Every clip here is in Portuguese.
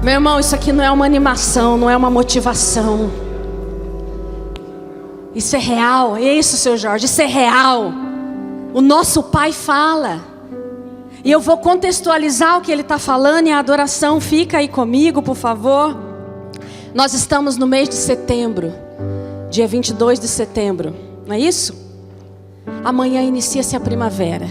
Meu irmão, isso aqui não é uma animação, não é uma motivação. Isso é real. É isso, seu Jorge, isso é real. O nosso Pai fala. E eu vou contextualizar o que Ele está falando. E a adoração fica aí comigo, por favor. Nós estamos no mês de setembro. Dia 22 de setembro. Não é isso? Amanhã inicia-se a primavera.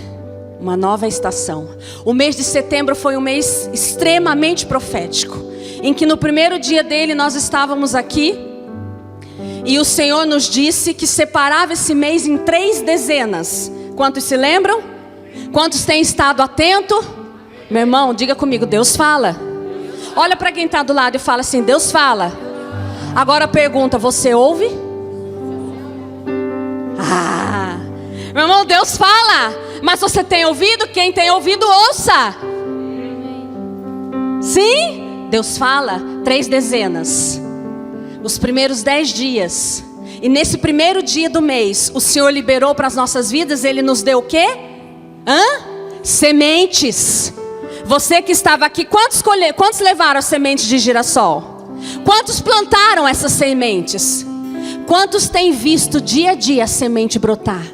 Uma nova estação. O mês de setembro foi um mês extremamente profético, em que no primeiro dia dele nós estávamos aqui, e o Senhor nos disse que separava esse mês em 3 dezenas. Quantos se lembram? Quantos têm estado atento? Meu irmão, diga comigo, Deus fala. Olha para quem está do lado e fala assim, Deus fala. Agora pergunta, você ouve? Meu irmão, Deus fala. Mas você tem ouvido? Quem tem ouvido, ouça. Sim? Deus fala 3 dezenas. Os primeiros 10 dias. E nesse primeiro dia do mês, o Senhor liberou para as nossas vidas. Ele nos deu o quê? Sementes. Você que estava aqui, quantos levaram as sementes de girassol? Quantos plantaram essas sementes? Quantos têm visto dia a dia a semente brotar?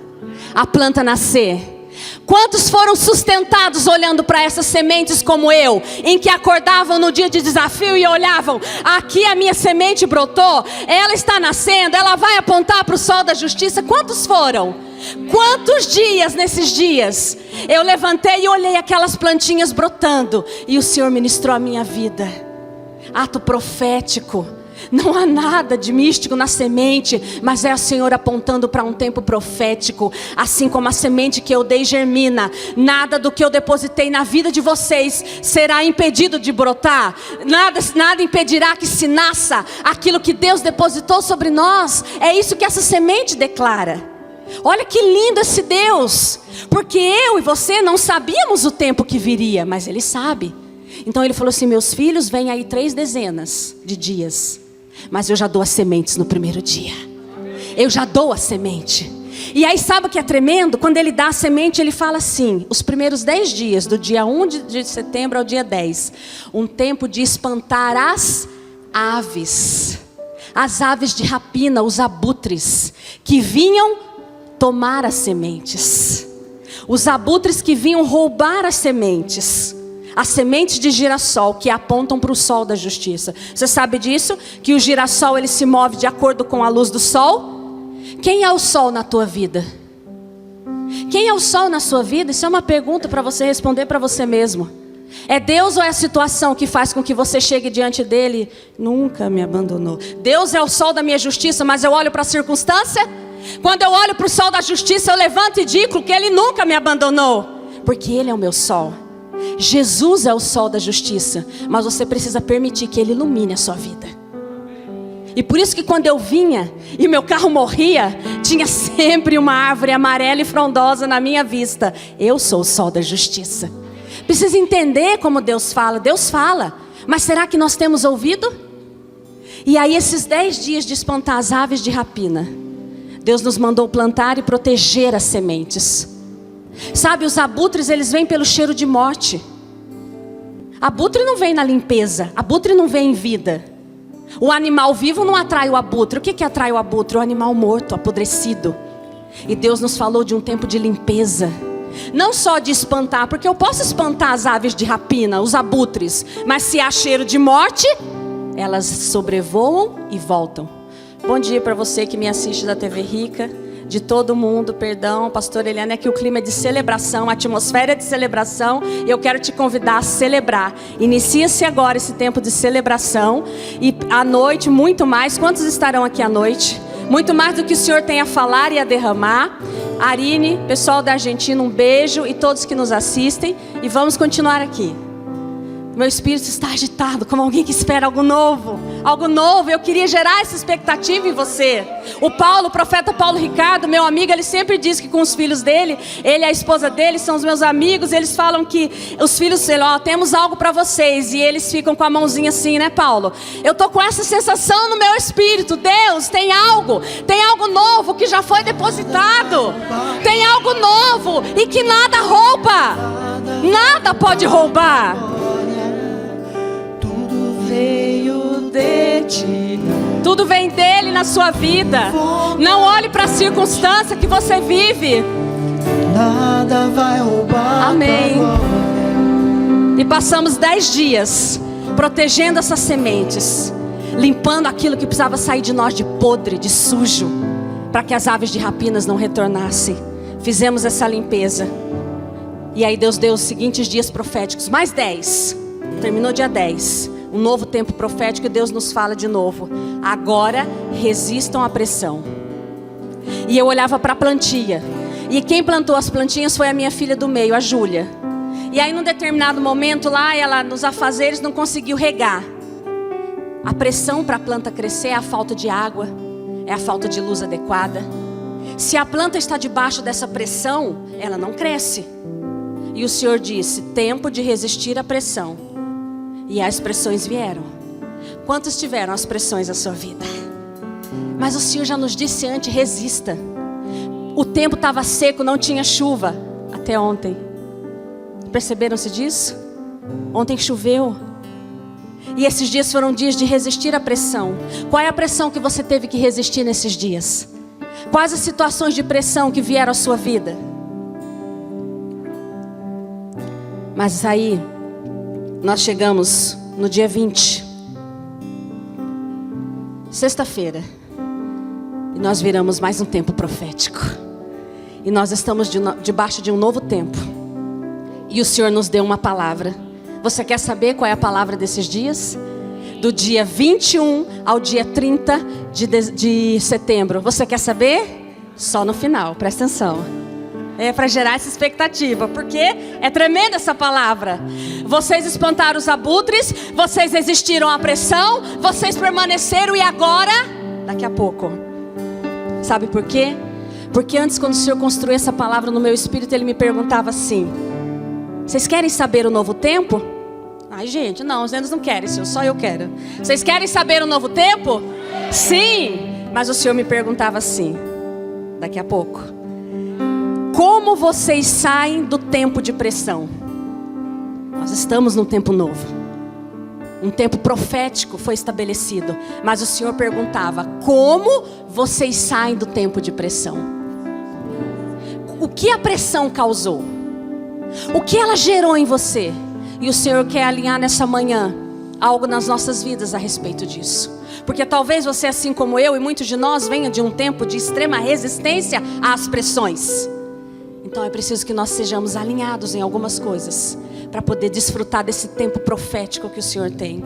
A planta nascer? Quantos foram sustentados olhando para essas sementes como eu, em que acordavam no dia de desafio e olhavam, aqui a minha semente brotou, ela está nascendo, ela vai apontar para o sol da justiça. Quantos foram? Quantos dias nesses dias eu levantei e olhei aquelas plantinhas brotando, e o Senhor ministrou a minha vida. Ato profético. Não há nada de místico na semente, mas é o Senhor apontando para um tempo profético. Assim como a semente que eu dei germina, nada do que eu depositei na vida de vocês será impedido de brotar. Nada impedirá que se nasça aquilo que Deus depositou sobre nós. É isso que essa semente declara. Olha que lindo esse Deus, porque eu e você não sabíamos o tempo que viria, mas Ele sabe. Então Ele falou assim, meus filhos, vem aí 3 dezenas de dias, mas eu já dou as sementes no primeiro dia. Eu já dou a semente. E aí sabe o que é tremendo? Quando Ele dá a semente, Ele fala assim, os primeiros 10 dias, do dia 1 de setembro ao dia 10, um tempo de espantar as aves. As aves de rapina, os abutres, que vinham tomar as sementes. Os abutres que vinham roubar as sementes. As sementes de girassol que apontam para o sol da justiça. Você sabe disso? Que o girassol ele se move de acordo com a luz do sol? Quem é o sol na tua vida? Quem é o sol na sua vida? Isso é uma pergunta para você responder para você mesmo. É Deus ou é a situação que faz com que você chegue diante dele? Nunca me abandonou. Deus é o sol da minha justiça, mas eu olho para a circunstância? Quando eu olho para o sol da justiça, eu levanto e digo que Ele nunca me abandonou, porque Ele é o meu sol. Jesus é o sol da justiça, mas você precisa permitir que Ele ilumine a sua vida. E por isso que quando eu vinha e meu carro morria, tinha sempre uma árvore amarela e frondosa na minha vista. Eu sou o sol da justiça. Precisa entender como Deus fala, mas será que nós temos ouvido? E aí esses 10 dias de espantar as aves de rapina, Deus nos mandou plantar e proteger as sementes. Sabe, os abutres eles vêm pelo cheiro de morte. Abutre não vem na limpeza, abutre não vem em vida. O animal vivo não atrai o abutre. O que atrai o abutre? O animal morto, apodrecido. E Deus nos falou de um tempo de limpeza. Não só de espantar, porque eu posso espantar as aves de rapina, os abutres, mas se há cheiro de morte, elas sobrevoam e voltam. Bom dia para você que me assiste da TV Rica, de todo mundo, perdão, pastor Eliane, é que o clima é de celebração, a atmosfera é de celebração, e eu quero te convidar a celebrar. Inicia-se agora esse tempo de celebração, e à noite, muito mais. Quantos estarão aqui à noite? Muito mais do que o Senhor tem a falar e a derramar. Arine, pessoal da Argentina, um beijo, e todos que nos assistem, e vamos continuar aqui. Meu espírito está agitado, como alguém que espera algo novo. Algo novo, eu queria gerar essa expectativa em você. O profeta Paulo Ricardo, meu amigo, ele sempre diz que com os filhos dele, ele e a esposa dele são os meus amigos. Eles falam que os filhos, temos algo para vocês. E eles ficam com a mãozinha assim, né, Paulo? Eu tô com essa sensação no meu espírito. Deus, tem algo novo que já foi depositado. Tem algo novo e que nada rouba. Nada pode roubar. semente. Tudo vem dele na sua vida. Não olhe para a circunstância que você vive. Nada vai roubar. Amém. E passamos 10 dias protegendo essas sementes, limpando aquilo que precisava sair de nós de podre, de sujo, para que as aves de rapinas não retornassem. Fizemos essa limpeza. E aí Deus deu os seguintes dias proféticos, mais 10. Terminou dia 10. Um novo tempo profético e Deus nos fala de novo. Agora resistam à pressão. E eu olhava para a plantinha. E quem plantou as plantinhas foi a minha filha do meio, a Júlia. E aí num determinado momento lá, ela nos afazeres não conseguiu regar. A pressão para a planta crescer é a falta de água, é a falta de luz adequada. Se a planta está debaixo dessa pressão, ela não cresce. E o Senhor disse, tempo de resistir à pressão. E as pressões vieram. Quantos tiveram as pressões na sua vida? Mas o Senhor já nos disse antes, resista. O tempo estava seco, não tinha chuva. Até ontem. Perceberam-se disso? Ontem choveu. E esses dias foram dias de resistir à pressão. Qual é a pressão que você teve que resistir nesses dias? Quais as situações de pressão que vieram à sua vida? Mas aí, nós chegamos no dia 20. Sexta-feira. E nós viramos mais um tempo profético. E nós estamos debaixo de um novo tempo. E o Senhor nos deu uma palavra. Você quer saber qual é a palavra desses dias? Do dia 21 ao dia 30 de setembro. Você quer saber? Só no final, presta atenção. É para gerar essa expectativa, porque é tremenda essa palavra. Vocês espantaram os abutres, vocês resistiram à pressão, vocês permaneceram e agora? Daqui a pouco. Sabe por quê? Porque antes, quando o Senhor construiu essa palavra no meu espírito, Ele me perguntava assim: vocês querem saber o novo tempo? Ai gente, não, eles não querem, Senhor, só eu quero. Vocês querem saber o novo tempo? Sim, mas o Senhor me perguntava assim, daqui a pouco: como vocês saem do tempo de pressão? Nós estamos num tempo novo. Um tempo profético foi estabelecido. Mas o Senhor perguntava: como vocês saem do tempo de pressão? O que a pressão causou? O que ela gerou em você? E o Senhor quer alinhar nessa manhã algo nas nossas vidas a respeito disso. Porque talvez você, assim como eu e muitos de nós, venha de um tempo de extrema resistência às pressões. Então é preciso que nós sejamos alinhados em algumas coisas para poder desfrutar desse tempo profético que o Senhor tem.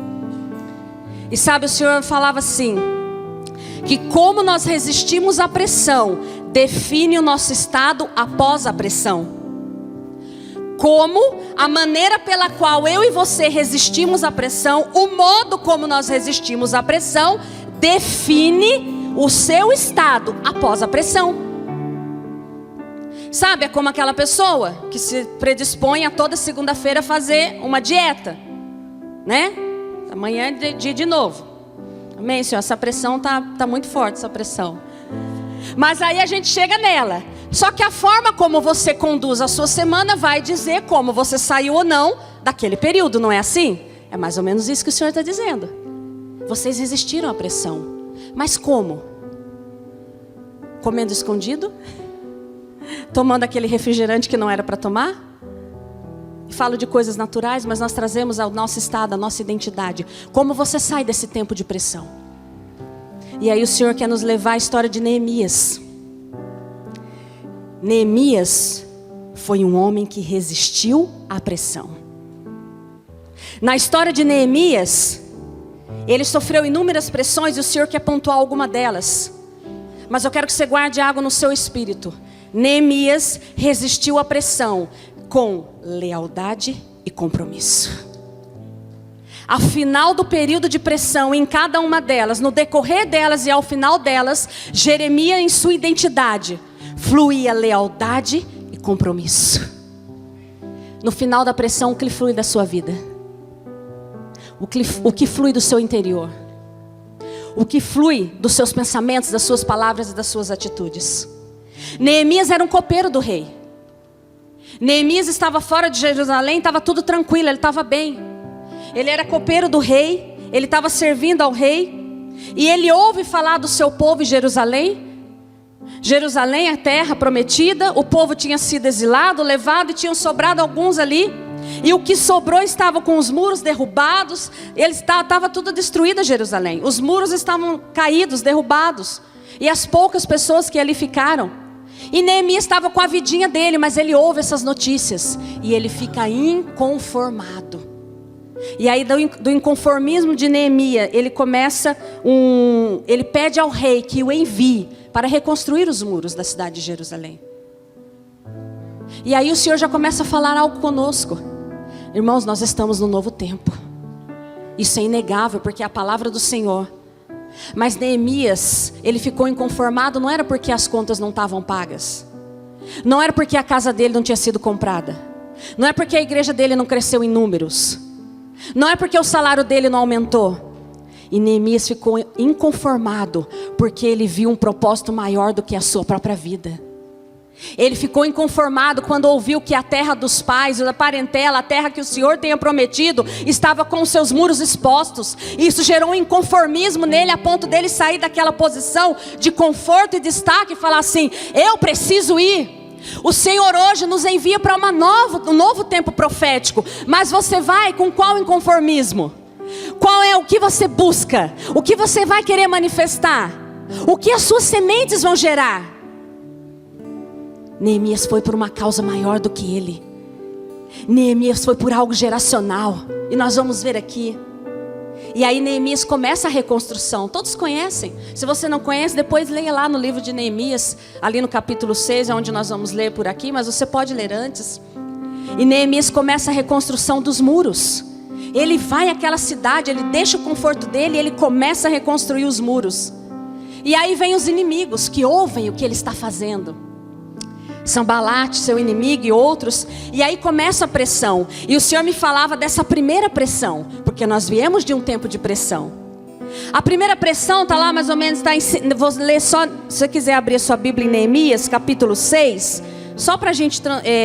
E sabe, o Senhor falava assim, que como nós resistimos à pressão define o nosso estado após a pressão. Como a maneira pela qual eu e você resistimos à pressão, o modo como nós resistimos à pressão define o seu estado após a pressão. Sabe, é como aquela pessoa que se predispõe a toda segunda-feira fazer uma dieta, né? Amanhã é dia de novo. Amém, Senhor? Essa pressão tá muito forte, essa pressão. Mas aí a gente chega nela. Só que a forma como você conduz a sua semana vai dizer como você saiu ou não daquele período, não é assim? É mais ou menos isso que o Senhor está dizendo. Vocês resistiram à pressão. Mas como? Comendo escondido? Tomando aquele refrigerante que não era para tomar? Falo de coisas naturais, mas nós trazemos ao nosso estado, a nossa identidade. Como você sai desse tempo de pressão? E aí o Senhor quer nos levar à história de Neemias. Neemias foi um homem que resistiu à pressão. Na história de Neemias, ele sofreu inúmeras pressões e o Senhor quer pontuar alguma delas. Mas eu quero que você guarde água no seu espírito. Neemias resistiu à pressão com lealdade e compromisso. Ao final do período de pressão, em cada uma delas, no decorrer delas e ao final delas, Jeremias, em sua identidade, fluía lealdade e compromisso. No final da pressão, o que flui da sua vida? O que flui do seu interior? O que flui dos seus pensamentos, das suas palavras e das suas atitudes? Neemias era um copeiro do rei. Neemias estava fora de Jerusalém, estava tudo tranquilo, ele estava bem. Ele era copeiro do rei, ele estava servindo ao rei. E ele ouve falar do seu povo em Jerusalém. Jerusalém, a terra prometida. O povo tinha sido exilado, levado, e tinham sobrado alguns ali. E o que sobrou estava com os muros derrubados. Estava tudo destruído, Jerusalém. Os muros estavam caídos, derrubados. E as poucas pessoas que ali ficaram. E Neemias estava com a vidinha dele, mas ele ouve essas notícias. E ele fica inconformado. E aí do inconformismo de Neemias, ele pede ao rei que o envie para reconstruir os muros da cidade de Jerusalém. E aí o Senhor já começa a falar algo conosco. Irmãos, nós estamos no novo tempo. Isso é inegável, porque é a palavra do Senhor. Mas Neemias, ele ficou inconformado, não era porque as contas não estavam pagas. Não era porque a casa dele não tinha sido comprada. Não é porque a igreja dele não cresceu em números. Não é porque o salário dele não aumentou. E Neemias ficou inconformado, porque ele viu um propósito maior do que a sua própria vida. Ele ficou inconformado quando ouviu que a terra dos pais, da parentela, a terra que o Senhor tinha prometido, estava com os seus muros expostos. Isso gerou um inconformismo nele, a ponto dele sair daquela posição de conforto e destaque e falar assim: eu preciso ir. O Senhor hoje nos envia para um novo tempo profético. Mas você vai com qual inconformismo? Qual é o que você busca? O que você vai querer manifestar? O que as suas sementes vão gerar? Neemias foi por uma causa maior do que ele. Neemias foi por algo geracional. E nós vamos ver aqui. E aí Neemias começa a reconstrução. Todos conhecem. Se você não conhece, depois leia lá no livro de Neemias. Ali no capítulo 6, é onde nós vamos ler por aqui. Mas você pode ler antes. E Neemias começa a reconstrução dos muros. Ele vai àquela cidade, ele deixa o conforto dele e ele começa a reconstruir os muros. E aí vem os inimigos que ouvem o que ele está fazendo. Sanbalate, seu inimigo e outros. E aí começa a pressão. E o Senhor me falava dessa primeira pressão, porque nós viemos de um tempo de pressão. A primeira pressão está lá mais ou menos, vou ler só, se você quiser abrir a sua Bíblia em Neemias, capítulo 6. Só para a gente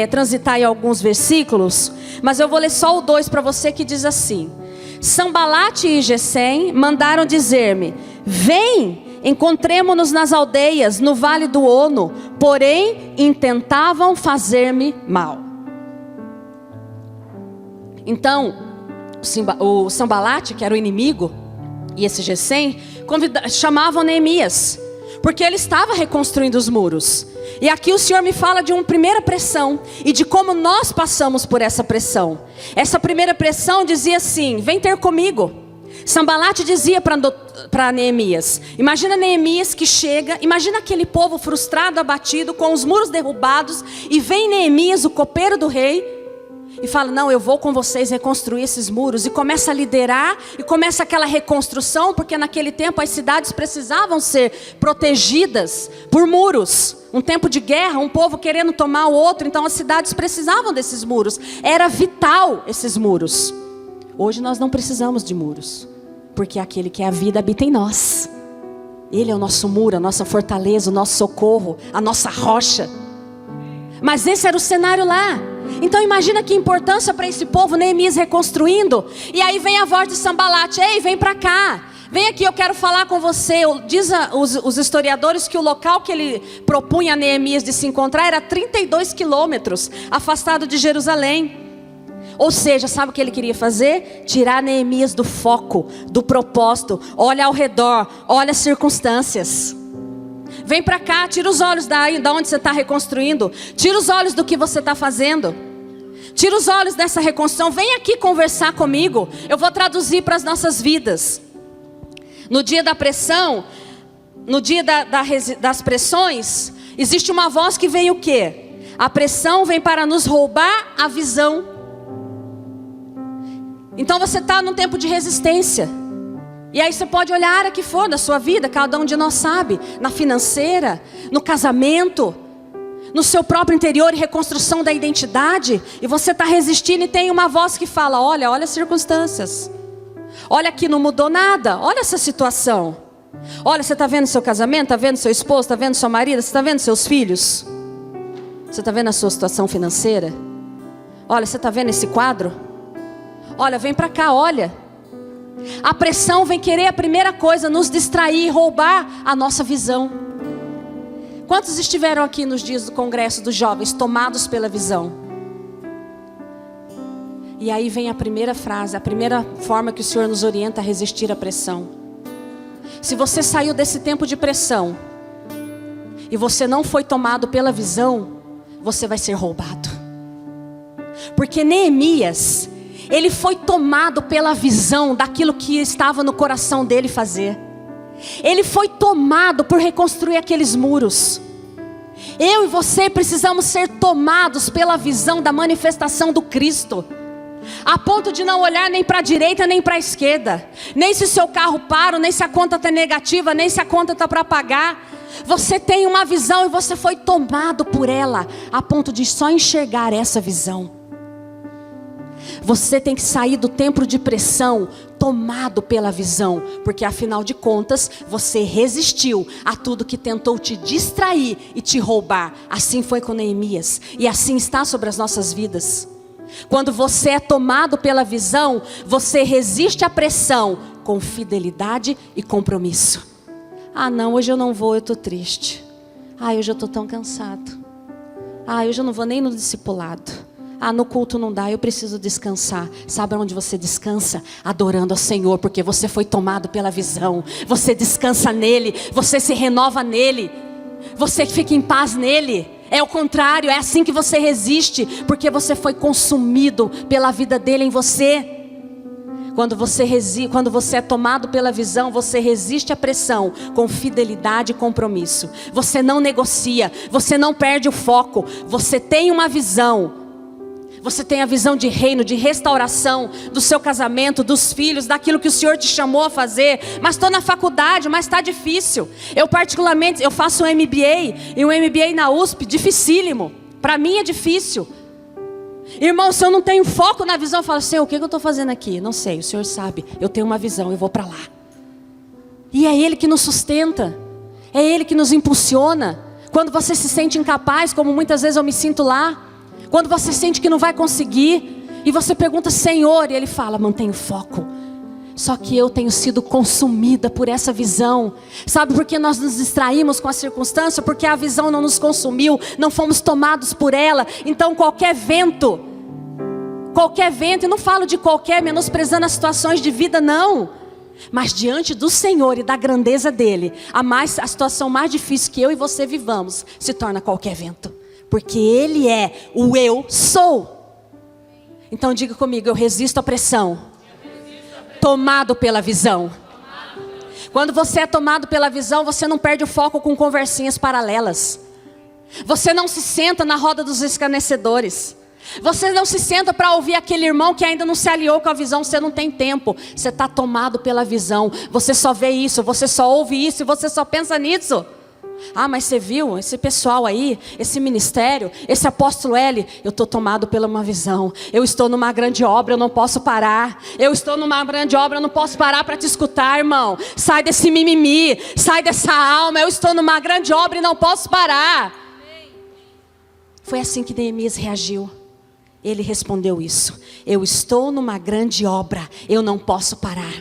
transitar em alguns versículos. Mas eu vou ler só o 2 para você, que diz assim: Sanbalate e Gesem mandaram dizer-me: vem, encontremo-nos nas aldeias, no vale do Ono. Porém, intentavam fazer-me mal. Então, o Sanbalate, que era o inimigo, e esse Gesem, chamavam Neemias, porque ele estava reconstruindo os muros. E aqui o Senhor me fala de uma primeira pressão, e de como nós passamos por essa pressão. Essa primeira pressão dizia assim: vem ter comigo. Sanbalate dizia para Neemias. Imagina Neemias que chega, imagina aquele povo frustrado, abatido, com os muros derrubados. E vem Neemias, o copeiro do rei, e fala: não, eu vou com vocês reconstruir esses muros. E começa a liderar, e começa aquela reconstrução. Porque naquele tempo as cidades precisavam ser protegidas por muros. Um tempo de guerra, um povo querendo tomar o outro. Então as cidades precisavam desses muros. Era vital esses muros. Hoje nós não precisamos de muros, porque aquele que é a vida habita em nós. Ele é o nosso muro, a nossa fortaleza, o nosso socorro, a nossa rocha. Mas esse era o cenário lá. Então imagina que importância para esse povo, Neemias reconstruindo. E aí vem a voz de Sanbalate: ei, vem para cá, vem aqui, eu quero falar com você. Diz os historiadores que o local que ele propunha a Neemias de se encontrar era 32 quilômetros afastado de Jerusalém. Ou seja, sabe o que ele queria fazer? Tirar Neemias do foco, do propósito. Olha ao redor, olha as circunstâncias. Vem para cá, tira os olhos da onde você está reconstruindo. Tira os olhos do que você está fazendo. Tira os olhos dessa reconstrução. Vem aqui conversar comigo. Eu vou traduzir para as nossas vidas. No dia da pressão, no dia das pressões, existe uma voz que vem o quê? A pressão vem para nos roubar a visão. Então você está num tempo de resistência. E aí você pode olhar a área que for da sua vida, cada um de nós sabe. Na financeira, no casamento, no seu próprio interior e reconstrução da identidade. E você está resistindo e tem uma voz que fala: olha as circunstâncias. Olha que não mudou nada, olha essa situação. Olha, você está vendo seu casamento, está vendo seu esposo, está vendo seu marido, você está vendo seus filhos. Você está vendo a sua situação financeira? Olha, você está vendo esse quadro? Olha, vem para cá, olha. A pressão vem querer a primeira coisa, nos distrair, roubar a nossa visão. Quantos estiveram aqui nos dias do congresso dos jovens, tomados pela visão? E aí vem a primeira frase, a primeira forma que o Senhor nos orienta a resistir à pressão. Se você saiu desse tempo de pressão e você não foi tomado pela visão, você vai ser roubado. Porque Neemias, ele foi tomado pela visão daquilo que estava no coração dele fazer. Ele foi tomado por reconstruir aqueles muros. Eu e você precisamos ser tomados pela visão da manifestação do Cristo, a ponto de não olhar nem para a direita nem para a esquerda, nem se o seu carro para, nem se a conta está negativa, nem se a conta está para pagar. Você tem uma visão e você foi tomado por ela, a ponto de só enxergar essa visão. Você tem que sair do tempo de pressão, tomado pela visão, porque afinal de contas, você resistiu a tudo que tentou te distrair e te roubar. Assim foi com Neemias, e assim está sobre as nossas vidas. Quando você é tomado pela visão, você resiste à pressão com fidelidade e compromisso. Ah não, hoje eu não vou, eu estou triste. Ah, hoje eu estou tão cansado. Ah, hoje eu não vou nem no discipulado. Ah, no culto não dá, eu preciso descansar. Sabe onde você descansa? Adorando ao Senhor, porque você foi tomado pela visão. Você descansa nele, você se renova nele, você fica em paz nele. É o contrário, é assim que você resiste, porque você foi consumido pela vida dele em você. Quando você é tomado pela visão, você resiste à pressão com fidelidade e compromisso. Você não negocia, você não perde o foco. Você tem uma visão. Você tem a visão de reino, de restauração do seu casamento, dos filhos, daquilo que o Senhor te chamou a fazer. Mas estou na faculdade, mas está difícil. Eu particularmente, eu faço um MBA, e um MBA na USP, dificílimo. Para mim é difícil. Irmão, se eu não tenho foco na visão, eu falo, Senhor, o que eu estou fazendo aqui? Não sei, o Senhor sabe. Eu tenho uma visão, eu vou para lá. E é Ele que nos sustenta. É Ele que nos impulsiona. Quando você se sente incapaz, como muitas vezes eu me sinto lá. Quando você sente que não vai conseguir, e você pergunta, Senhor, e Ele fala, mantenha o foco. Só que eu tenho sido consumida por essa visão. Sabe por que nós nos distraímos com a circunstância? Porque a visão não nos consumiu, não fomos tomados por ela. Então qualquer vento, e não falo de qualquer, menosprezando as situações de vida, não. Mas diante do Senhor e da grandeza dEle, a situação mais difícil que eu e você vivamos, se torna qualquer vento. Porque Ele é o eu sou. Então diga comigo, eu resisto à pressão. Tomado pela visão. Quando você é tomado pela visão, você não perde o foco com conversinhas paralelas. Você não se senta na roda dos escarnecedores. Você não se senta para ouvir aquele irmão que ainda não se aliou com a visão. Você não tem tempo. Você está tomado pela visão. Você só vê isso, você só ouve isso e você só pensa nisso. Ah, mas você viu esse pessoal aí, esse ministério, esse apóstolo L? Eu estou tomado pela uma visão. Eu estou numa grande obra, eu não posso parar. Eu estou numa grande obra, eu não posso parar para te escutar, irmão. Sai desse mimimi, sai dessa alma. Eu estou numa grande obra e não posso parar. Foi assim que Neemias reagiu. Ele respondeu isso. Eu estou numa grande obra, eu não posso parar.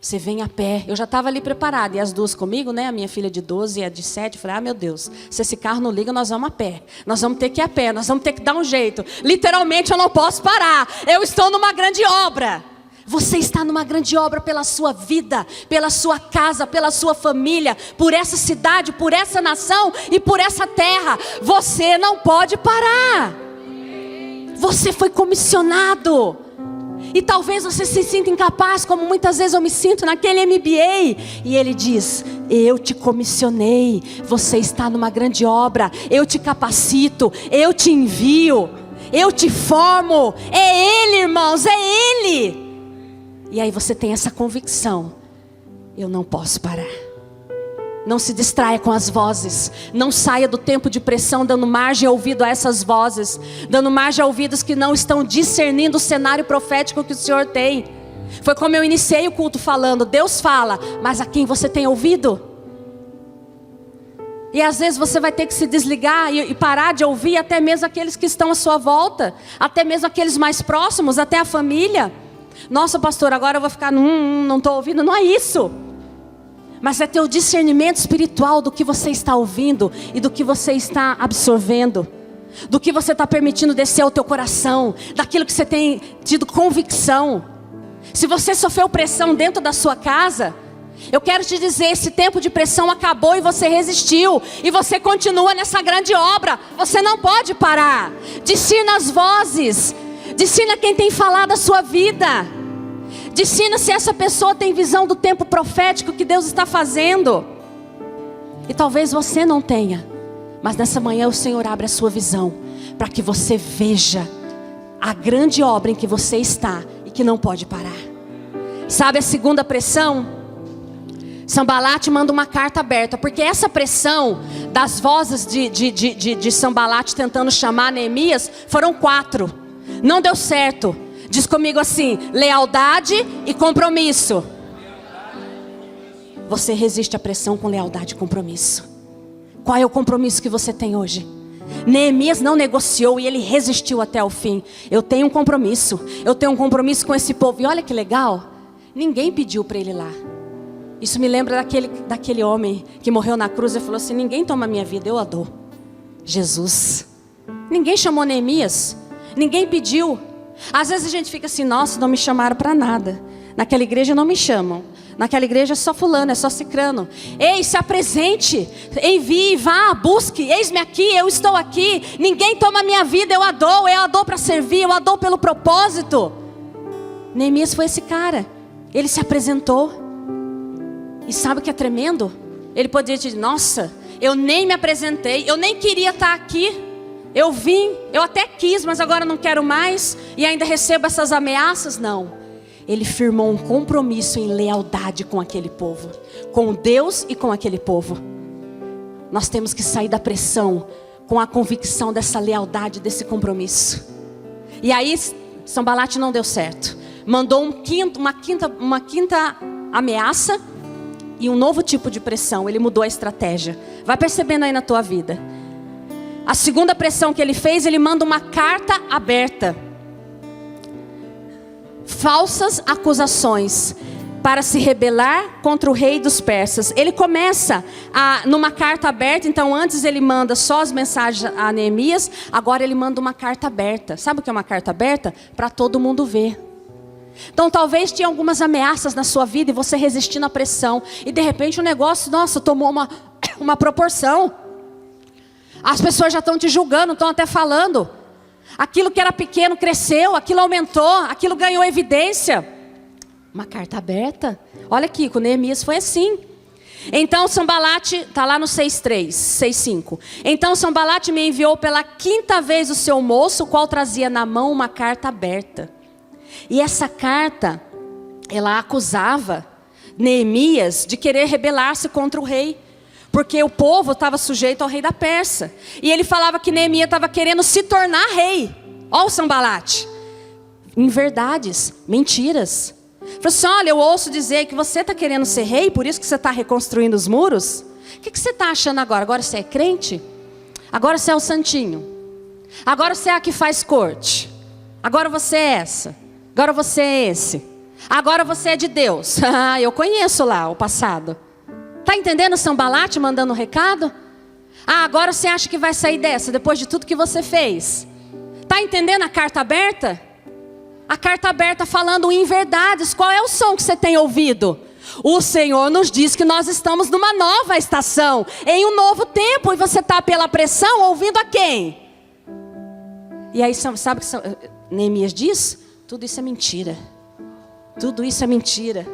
Você vem a pé. Eu já estava ali preparada. E as duas comigo, né? A minha filha de 12 e a de 7. Falei, meu Deus, se esse carro não liga, nós vamos a pé. Nós vamos ter que ir a pé. Nós vamos ter que dar um jeito. Literalmente eu não posso parar. Eu estou numa grande obra. Você está numa grande obra pela sua vida, pela sua casa, pela sua família, por essa cidade, por essa nação e por essa terra. Você não pode parar. Você foi comissionado. E talvez você se sinta incapaz, como muitas vezes eu me sinto naquele MBA. E ele diz, eu te comissionei, você está numa grande obra, eu te capacito, eu te envio, eu te formo. É Ele, irmãos, é Ele. E aí você tem essa convicção, eu não posso parar. Não se distraia com as vozes. Não saia do tempo de pressão dando margem ao ouvido a essas vozes, dando margem a ouvidos que não estão discernindo o cenário profético que o Senhor tem. Foi como eu iniciei o culto falando, Deus fala, mas a quem você tem ouvido? E às vezes você vai ter que se desligar e parar de ouvir até mesmo aqueles que estão à sua volta, até mesmo aqueles mais próximos, até a família. Nossa, pastor, agora eu vou ficar, não estou ouvindo. Não é isso. Mas é ter o discernimento espiritual do que você está ouvindo e do que você está absorvendo. Do que você está permitindo descer ao teu coração. Daquilo que você tem tido convicção. Se você sofreu pressão dentro da sua casa, eu quero te dizer, esse tempo de pressão acabou e você resistiu. E você continua nessa grande obra. Você não pode parar. Discirna as vozes. Discirna quem tem falado a sua vida. Discirna se essa pessoa tem visão do tempo profético que Deus está fazendo. E talvez você não tenha. Mas nessa manhã o Senhor abre a sua visão. Para que você veja a grande obra em que você está. E que não pode parar. Sabe a segunda pressão? Sanbalate manda uma carta aberta. Porque essa pressão das vozes de Sanbalate tentando chamar Neemias foram 4. Não deu certo. Diz comigo assim: lealdade e compromisso. Você resiste à pressão com lealdade e compromisso. Qual é o compromisso que você tem hoje? Neemias não negociou e ele resistiu até o fim. Eu tenho um compromisso. Eu tenho um compromisso com esse povo. E olha que legal. Ninguém pediu para ele ir lá. Isso me lembra daquele homem que morreu na cruz e falou assim: ninguém toma minha vida, eu a dou. Jesus. Ninguém chamou Neemias. Ninguém pediu. Às vezes a gente fica assim: nossa, não me chamaram para nada. Naquela igreja não me chamam. Naquela igreja é só fulano, é só cicrano. Ei, se apresente. Envie, vá, busque. Eis-me aqui, eu estou aqui. Ninguém toma minha vida, eu a dou para servir, eu a dou pelo propósito. Neemias foi esse cara. Ele se apresentou. E sabe o que é tremendo? Ele poderia dizer: nossa, eu nem me apresentei, eu nem queria estar aqui. Eu vim, eu até quis, mas agora não quero mais. E ainda recebo essas ameaças. Não. Ele firmou um compromisso em lealdade com aquele povo. Com Deus e com aquele povo. Nós temos que sair da pressão com a convicção dessa lealdade, desse compromisso. E aí, Sanbalate não deu certo. Mandou uma quinta ameaça e um novo tipo de pressão. Ele mudou a estratégia. Vai percebendo aí na tua vida. A segunda pressão que ele fez, ele manda uma carta aberta. Falsas acusações para se rebelar contra o rei dos persas. Ele começa numa carta aberta. Então antes ele manda só as mensagens a Neemias. Agora ele manda uma carta aberta. Sabe o que é uma carta aberta? Para todo mundo ver. Então talvez tinha algumas ameaças na sua vida e você resistindo à pressão. E de repente o negócio, nossa, tomou uma proporção. As pessoas já estão te julgando, estão até falando. Aquilo que era pequeno cresceu, aquilo aumentou, aquilo ganhou evidência. Uma carta aberta. Olha aqui, com Neemias foi assim. Então Sanbalate, está lá no 6:3, 6:5. Então Sanbalate me enviou pela 5ª vez o seu moço, o qual trazia na mão uma carta aberta. E essa carta, ela acusava Neemias de querer rebelar-se contra o rei. Porque o povo estava sujeito ao rei da Pérsia. E ele falava que Neemias estava querendo se tornar rei. Olha o Sanbalate. Inverdades, mentiras. Falou assim: olha, eu ouço dizer que você está querendo ser rei, por isso que você está reconstruindo os muros. O que você está achando agora? Agora você é crente? Agora você é o santinho? Agora você é a que faz corte? Agora você é essa? Agora você é esse? Agora você é de Deus? Eu conheço lá o passado. Está entendendo Sanbalate mandando um recado? Agora você acha que vai sair dessa depois de tudo que você fez? Está entendendo a carta aberta? A carta aberta falando em verdades. Qual é o som que você tem ouvido? O Senhor nos diz que nós estamos numa nova estação, em um novo tempo. E você está pela pressão ouvindo a quem? E aí sabe o que Neemias diz? Tudo isso é mentira. Tudo isso é mentira.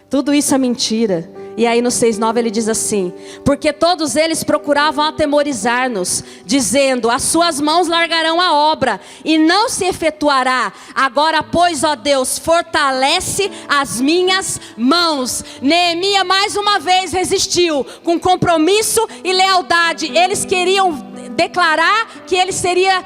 Tudo isso é mentira. E aí no 6:9 ele diz assim: porque todos eles procuravam atemorizar-nos, dizendo: as suas mãos largarão a obra, e não se efetuará. Agora pois, ó Deus, fortalece as minhas mãos. Neemias mais uma vez resistiu, com compromisso e lealdade. Eles queriam declarar que ele seria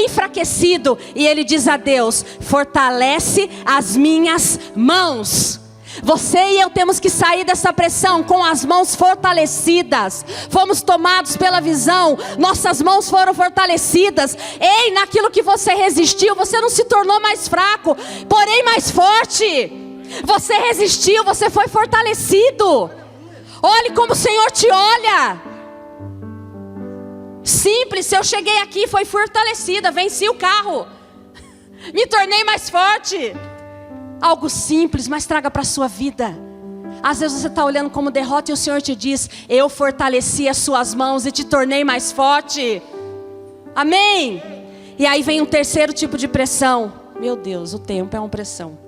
enfraquecido. E ele diz a Deus: fortalece as minhas mãos. Você e eu temos que sair dessa pressão com as mãos fortalecidas. Fomos tomados pela visão, nossas mãos foram fortalecidas. Ei, naquilo que você resistiu, você não se tornou mais fraco, porém mais forte. Você resistiu, você foi fortalecido. Olhe como o Senhor te olha. Simples, eu cheguei aqui, foi fortalecida, venci o carro, me tornei mais forte. Algo simples, mas traga para a sua vida. Às vezes você está olhando como derrota e o Senhor te diz: eu fortaleci as suas mãos e te tornei mais forte. Amém? E aí vem um terceiro tipo de pressão. Meu Deus, o tempo é uma pressão.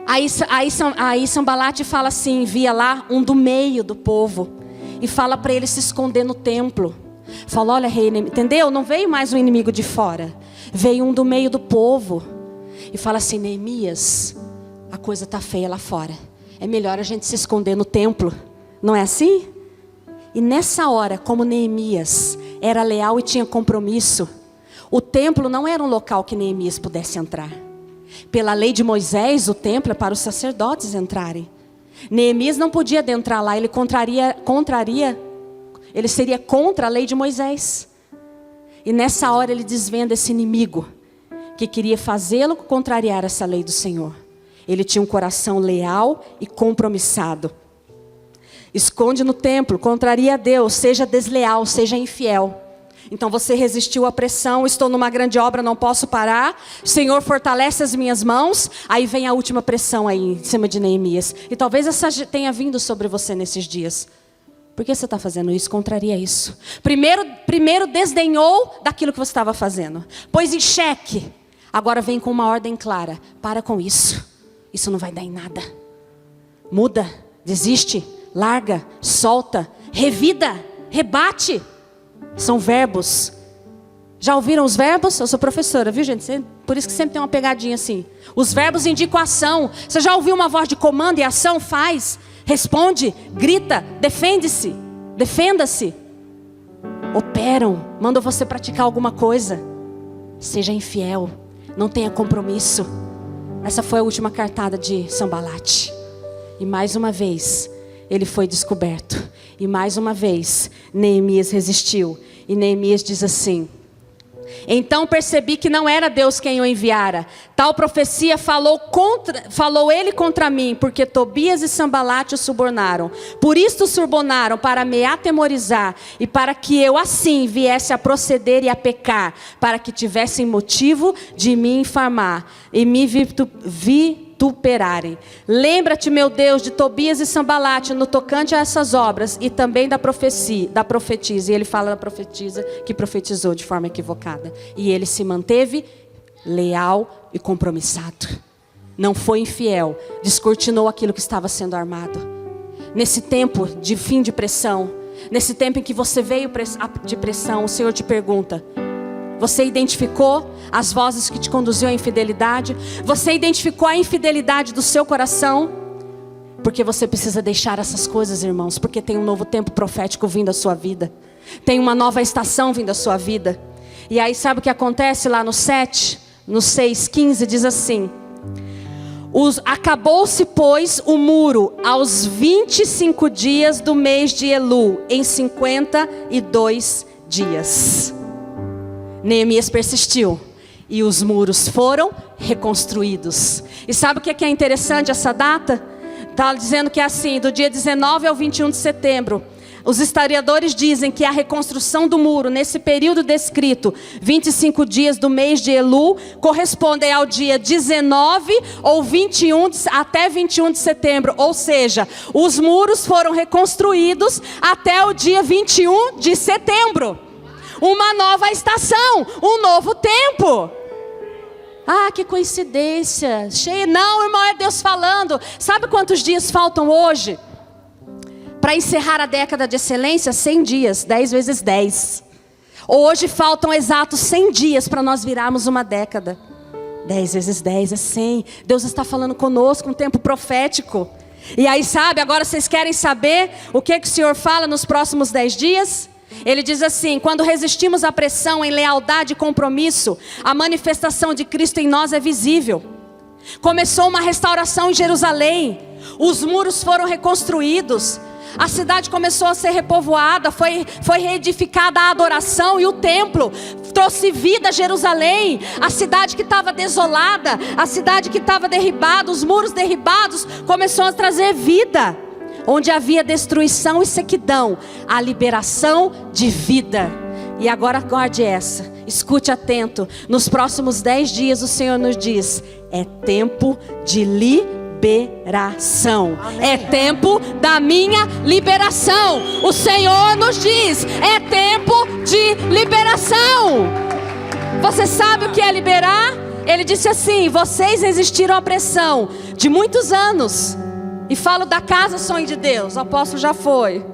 Aí Sanbalate fala assim, envia lá um do meio do povo e fala para ele se esconder no templo. Fala: olha, rei, entendeu? Não veio mais um inimigo de fora, veio um do meio do povo. E fala assim: Neemias, a coisa está feia lá fora, é melhor a gente se esconder no templo. Não é assim? E nessa hora, como Neemias era leal e tinha compromisso, o templo não era um local que Neemias pudesse entrar. Pela lei de Moisés, o templo é para os sacerdotes entrarem. Neemias não podia adentrar lá, ele ele seria contra a lei de Moisés. E nessa hora ele desvenda esse inimigo que queria fazê-lo contrariar essa lei do Senhor. Ele tinha um coração leal e compromissado. Esconde no templo, contraria a Deus, seja desleal, seja infiel. Então você resistiu à pressão: estou numa grande obra, não posso parar. Senhor, fortalece as minhas mãos. Aí vem a última pressão aí em cima de Neemias. E talvez essa tenha vindo sobre você nesses dias. Por que você está fazendo isso? Contraria isso. Primeiro desdenhou daquilo que você estava fazendo, pôs em xeque. Agora vem com uma ordem clara: para com isso. Isso não vai dar em nada. Muda, desiste, larga, solta, revida, rebate. São verbos. Já ouviram os verbos? Eu sou professora, viu, gente? Por isso que sempre tem uma pegadinha assim. Os verbos indicam ação. Você já ouviu uma voz de comando e ação? Faz, responde, grita, defende-se, defenda-se. Operam, mandam você praticar alguma coisa. Seja infiel, não tenha compromisso. Essa foi a última cartada de Sanbalate. E mais uma vez ele foi descoberto. E mais uma vez Neemias resistiu. E Neemias diz assim: então percebi que não era Deus quem o enviara. Tal profecia falou ele contra mim, porque Tobias e Sanbalate o subornaram. Por isto o subornaram, para me atemorizar, e para que eu assim viesse a proceder e a pecar, para que tivessem motivo de me infamar e me vituperarem. Lembra-te, meu Deus, de Tobias e Sanbalate no tocante a essas obras, e também da profetisa. E ele fala da profetisa que profetizou de forma equivocada. E ele se manteve leal e compromissado. Não foi infiel, descortinou aquilo que estava sendo armado. Nesse tempo de fim de pressão, nesse tempo em que você veio de pressão, o Senhor te pergunta: você identificou as vozes que te conduziam à infidelidade? Você identificou a infidelidade do seu coração? Porque você precisa deixar essas coisas, irmãos, porque tem um novo tempo profético vindo à sua vida. Tem uma nova estação vindo à sua vida. E aí sabe o que acontece lá no 6:15, diz assim: acabou-se, pois, o muro aos 25 dias do mês de Elu, em 52 dias. Neemias persistiu e os muros foram reconstruídos. E sabe o que é interessante essa data? Está dizendo que é assim, do dia 19 ao 21 de setembro. Os historiadores dizem que a reconstrução do muro, nesse período descrito, 25 dias do mês de Elu, correspondem ao dia 19 ou 21, até 21 de setembro. Ou seja, os muros foram reconstruídos até o dia 21 de setembro. Uma nova estação, um novo tempo. Ah, que coincidência. Não, irmão, é Deus falando. Sabe quantos dias faltam hoje? Para encerrar a década de excelência, 100 dias, 10 vezes 10. Hoje faltam exatos 100 dias para nós virarmos uma década. 10 vezes 10 é 100. Deus está falando conosco, um tempo profético. E aí sabe, agora vocês querem saber o que o Senhor fala nos próximos 10 dias? Ele diz assim: quando resistimos à pressão em lealdade e compromisso, a manifestação de Cristo em nós é visível. Começou uma restauração em Jerusalém. Os muros foram reconstruídos. A cidade começou a ser repovoada, foi reedificada a adoração e o templo. Trouxe vida a Jerusalém, a cidade que estava desolada, a cidade que estava derribada, os muros derribados, começou a trazer vida. Onde havia destruição e sequidão, a liberação de vida. E agora guarde essa, escute atento. Nos próximos 10 dias o Senhor nos diz: é tempo de liberação. Amém. É tempo da minha liberação. O Senhor nos diz: é tempo de liberação. Você sabe o que é liberar? Ele disse assim: vocês resistiram à pressão de muitos anos. E falo da casa Sonho de Deus. O apóstolo já foi.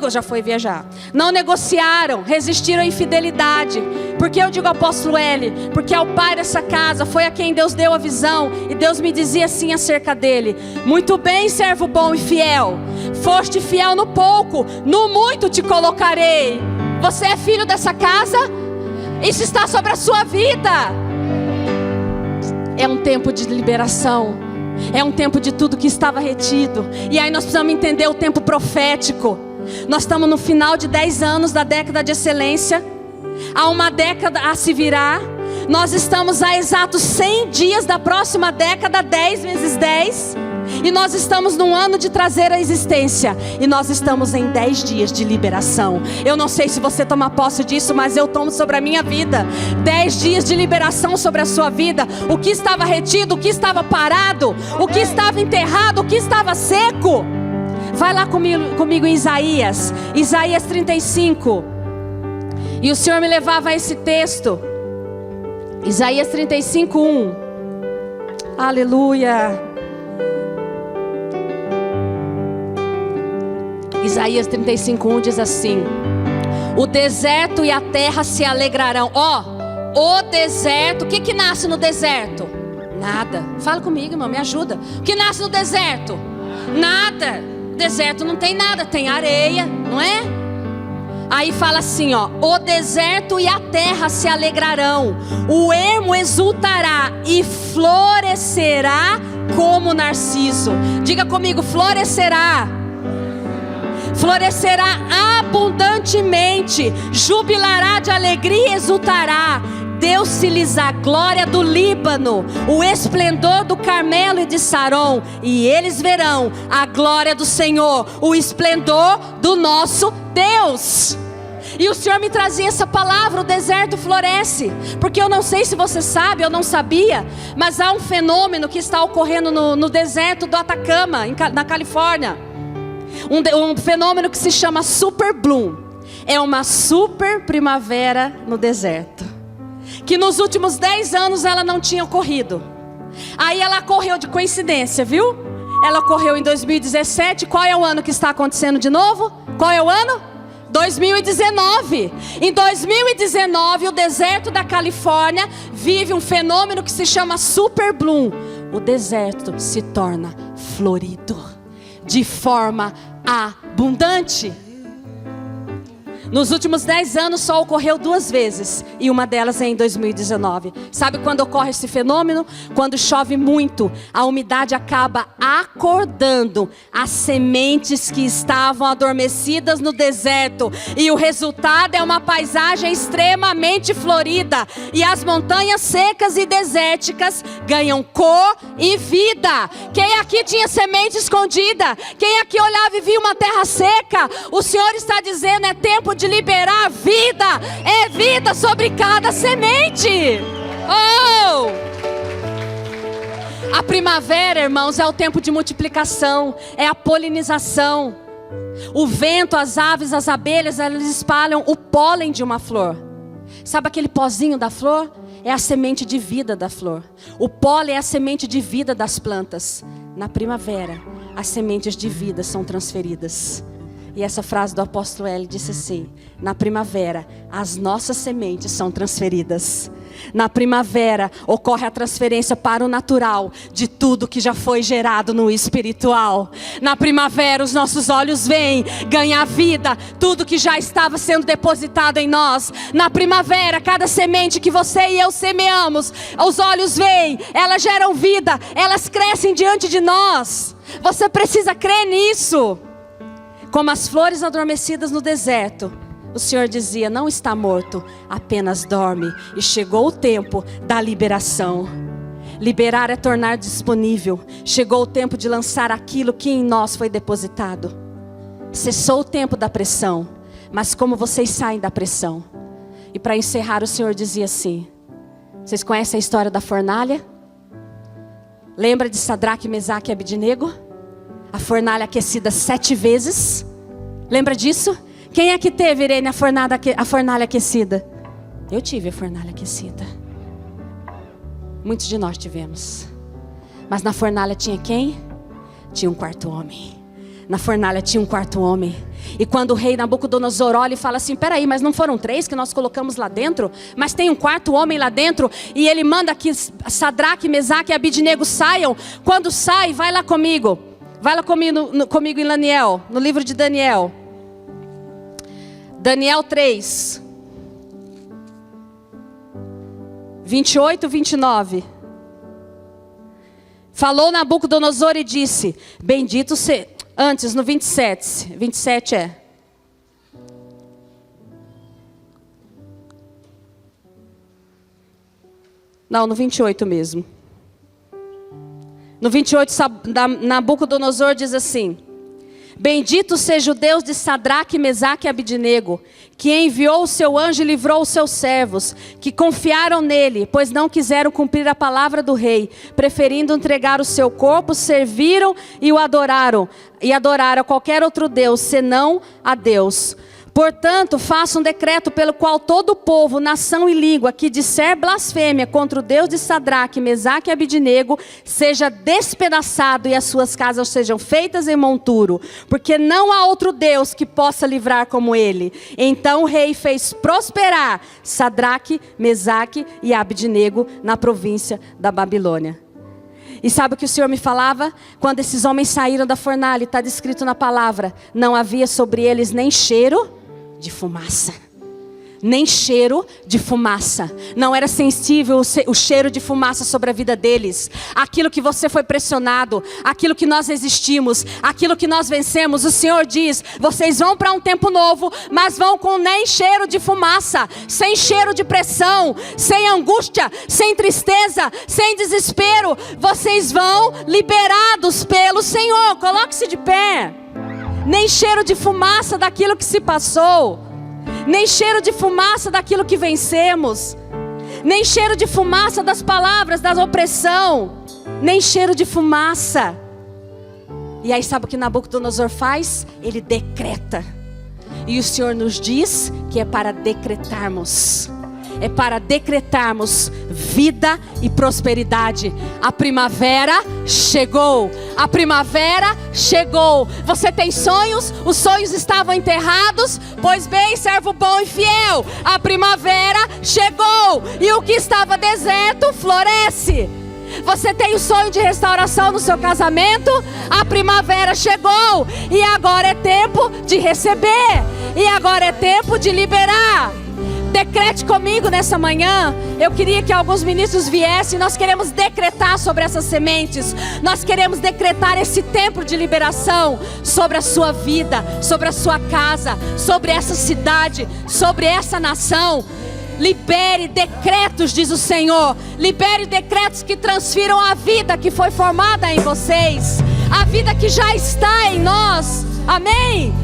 Já foi viajar. Não negociaram, resistiram à infidelidade. Por que eu digo apóstolo L? Porque é o pai dessa casa, foi a quem Deus deu a visão. E Deus me dizia assim acerca dele: muito bem, servo bom e fiel. Foste fiel no pouco, no muito te colocarei. Você é filho dessa casa? Isso está sobre a sua vida. É um tempo de liberação. É um tempo de tudo que estava retido. E aí nós precisamos entender o tempo profético. Nós estamos no final de 10 anos da década de excelência. Há uma década a se virar. Nós estamos a exatos 100 dias da próxima década, 10 vezes 10. E nós estamos num ano de trazer a existência. E nós estamos em 10 dias de liberação. Eu não sei se você toma posse disso, mas eu tomo sobre a minha vida. 10 dias de liberação sobre a sua vida. O que estava retido, o que estava parado, o que estava enterrado, o que estava seco. Vai lá comigo em Isaías 35. E o Senhor me levava a esse texto. Isaías 35, 1. Aleluia. Isaías 35, 1 diz assim: o deserto e a terra se alegrarão. O deserto. O que nasce no deserto? Nada. Fala comigo, irmão, me ajuda. O que nasce no deserto? Nada. Deserto não tem nada, tem areia, não é? Aí fala assim, o deserto e a terra se alegrarão, o ermo exultará e florescerá como narciso. Diga comigo: florescerá. Florescerá abundantemente, jubilará de alegria e exultará. Deu-se-lhes a glória do Líbano, o esplendor do Carmelo e de Saron, e eles verão a glória do Senhor, o esplendor do nosso Deus. E o Senhor me trazia essa palavra: o deserto floresce. Porque eu não sei se você sabe, eu não sabia, mas há um fenômeno que está ocorrendo no deserto do Atacama, na Califórnia. Um fenômeno que se chama Super Bloom. É uma super primavera no deserto, que nos últimos 10 anos ela não tinha ocorrido. Aí ela ocorreu de coincidência, viu? Ela ocorreu em 2017. Qual é o ano que está acontecendo de novo? Qual é o ano? 2019. Em 2019 o deserto da Califórnia vive um fenômeno que se chama Super Bloom. O deserto se torna florido de forma abundante. Nos últimos 10 anos só ocorreu 2 vezes. E uma delas é em 2019. Sabe quando ocorre esse fenômeno? Quando chove muito, a umidade acaba acordando as sementes que estavam adormecidas no deserto. E o resultado é uma paisagem extremamente florida. E as montanhas secas e desérticas ganham cor e vida. Quem aqui tinha semente escondida? Quem aqui olhava e via uma terra seca? O Senhor está dizendo: é tempo de liberar vida. É vida sobre cada semente. A primavera, irmãos, é o tempo de multiplicação, é a polinização. O vento, as aves, as abelhas, elas espalham o pólen de uma flor. Sabe aquele pozinho da flor? É a semente de vida da flor. O pólen é a semente de vida das plantas. Na primavera, as sementes de vida são transferidas. E essa frase do apóstolo L disse assim: na primavera, as nossas sementes são transferidas. Na primavera, ocorre a transferência para o natural de tudo que já foi gerado no espiritual. Na primavera, os nossos olhos veem ganhar vida, tudo que já estava sendo depositado em nós. Na primavera, cada semente que você e eu semeamos, os olhos veem, elas geram vida, elas crescem diante de nós. Você precisa crer nisso. Como as flores adormecidas no deserto, o Senhor dizia: não está morto, apenas dorme. E chegou o tempo da liberação. Liberar é tornar disponível. Chegou o tempo de lançar aquilo que em nós foi depositado. Cessou o tempo da pressão. Mas como vocês saem da pressão? E para encerrar, o Senhor dizia assim: vocês conhecem a história da fornalha? Lembra de Sadraque, Mesaque e Abidnego? A fornalha aquecida 7 vezes. Lembra disso? Quem é que teve, Irene, a fornalha aquecida? Eu tive a fornalha aquecida. Muitos de nós tivemos. Mas na fornalha tinha quem? Tinha um quarto homem. Na fornalha tinha um quarto homem. E quando o rei Nabucodonosor olha e fala assim: peraí, mas não foram 3 que nós colocamos lá dentro? Mas tem um quarto homem lá dentro. E ele manda que Sadraque, Mesaque e Abidnego saiam. Quando sai, vai lá comigo. Vai lá comigo em Daniel, no livro de Daniel. Daniel 3, 28 e 29. Falou Nabucodonosor e disse: bendito seja... Antes, no 27. 27 é... Não, no 28 mesmo. No 28, Nabucodonosor diz assim: bendito seja o Deus de Sadraque, Mesaque e Abidnego, que enviou o seu anjo e livrou os seus servos, que confiaram nele, pois não quiseram cumprir a palavra do rei, preferindo entregar o seu corpo, serviram e o adoraram, e adoraram a qualquer outro Deus, senão a Deus. Portanto, faça um decreto pelo qual todo o povo, nação e língua que disser blasfêmia contra o Deus de Sadraque, Mesaque e Abidnego seja despedaçado e as suas casas sejam feitas em monturo, porque não há outro Deus que possa livrar como ele. Então o rei fez prosperar Sadraque, Mesaque e Abidnego na província da Babilônia. E sabe o que o Senhor me falava? Quando esses homens saíram da fornalha, está descrito na palavra, não havia sobre eles nem cheiro de fumaça. Nem cheiro de fumaça. Não era sensível o cheiro de fumaça sobre a vida deles. Aquilo que você foi pressionado, aquilo que nós resistimos, aquilo que nós vencemos, o Senhor diz: vocês vão para um tempo novo, mas vão com nem cheiro de fumaça, sem cheiro de pressão, sem angústia, sem tristeza, sem desespero. Vocês vão liberados pelo Senhor. Coloque-se de pé. Nem cheiro de fumaça daquilo que se passou, nem cheiro de fumaça daquilo que vencemos, nem cheiro de fumaça das palavras, da opressão, nem cheiro de fumaça. E aí sabe o que Nabucodonosor faz? Ele decreta. E o Senhor nos diz que é para decretarmos. É para decretarmos vida e prosperidade. A primavera chegou. A primavera chegou. Você tem sonhos? Os sonhos estavam enterrados? Pois bem, servo bom e fiel, a primavera chegou. E o que estava deserto floresce. Você tem o sonho de restauração no seu casamento? A primavera chegou. E agora é tempo de receber. E agora é tempo de liberar. Decrete comigo nessa manhã. Eu queria que alguns ministros viessem. Nós queremos decretar sobre essas sementes. Nós queremos decretar esse tempo de liberação sobre a sua vida, sobre a sua casa, sobre essa cidade, sobre essa nação. Libere decretos, diz o Senhor. Libere decretos que transfiram a vida que foi formada em vocês, a vida que já está em nós. Amém?